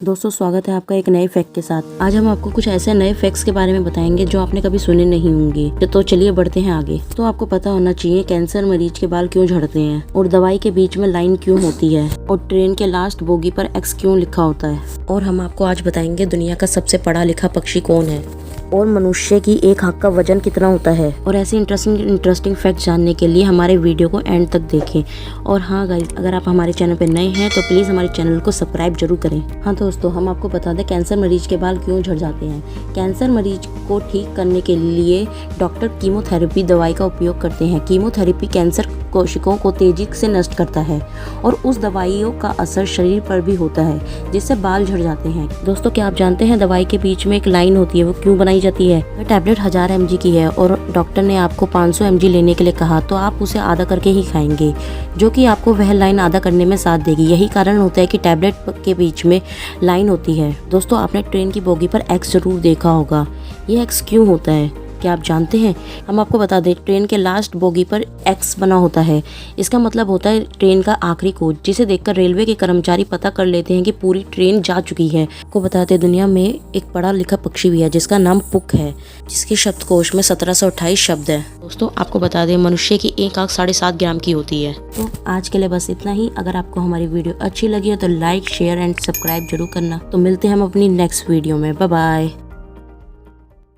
दोस्तों स्वागत है आपका एक नए फैक्ट के साथ। आज हम आपको कुछ ऐसे नए फैक्ट्स के बारे में बताएंगे जो आपने कभी सुने नहीं होंगे। तो चलिए बढ़ते हैं आगे। तो आपको पता होना चाहिए कैंसर मरीज के बाल क्यों झड़ते हैं, और दवाई के बीच में लाइन क्यों होती है, और ट्रेन के लास्ट बोगी पर एक्स क्यों लिखा होता है। और हम आपको आज बताएंगे दुनिया का सबसे पढ़ा लिखा पक्षी कौन है, और मनुष्य की एक आंख का वजन कितना होता है। और ऐसे इंटरेस्टिंग फैक्ट जानने के लिए हमारे वीडियो को एंड तक देखें। और हाँ गाइस, अगर आप हमारे चैनल पर नए हैं तो प्लीज़ हमारे चैनल को सब्सक्राइब जरूर करें। हाँ दोस्तों, हम आपको बता दें कैंसर मरीज के बाल क्यों झड़ जाते हैं। कैंसर मरीज को ठीक करने के लिए डॉक्टर कीमोथेरेपी दवाई का उपयोग करते हैं। कीमोथेरेपी कैंसर कोशिकाओं को तेजी से नष्ट करता है, और उस दवाइयों का असर शरीर पर भी होता है, जिससे बाल झड़ जाते हैं। दोस्तों, क्या आप जानते हैं दवाई के बीच में एक लाइन होती है, वो क्यों बनाई जाती है। वह टैबलेट 1000 mg की है और डॉक्टर ने आपको 500 mg लेने के लिए कहा, तो आप उसे आधा करके ही खाएंगे, जो कि आपको वह लाइन आधा करने में साथ देगी। यही कारण होता है कि टैबलेट के बीच में लाइन होती है। दोस्तों, आपने ट्रेन की बोगी पर एक्स जरूर देखा होगा। ये एक्स क्यों होता है, क्या आप जानते हैं? हम आपको बता दें, ट्रेन के लास्ट बोगी पर एक्स बना होता है। इसका मतलब होता है ट्रेन का आखिरी कोच, जिसे देखकर रेलवे के कर्मचारी पता कर लेते हैं कि पूरी ट्रेन जा चुकी है। आपको बताते हैं दुनिया में एक पढ़ा लिखा पक्षी भी है जिसका नाम पुक है, जिसके शब्दकोश में 1728 शब्द है। दोस्तों, आपको बता दें मनुष्य की एक आंख 7.5 ग्राम की होती है। तो आज के लिए बस इतना ही। अगर आपको हमारी वीडियो अच्छी लगी हो तो लाइक, शेयर एंड सब्सक्राइब जरूर करना। तो मिलते हैं हम अपनी नेक्स्ट वीडियो में। Bye bye.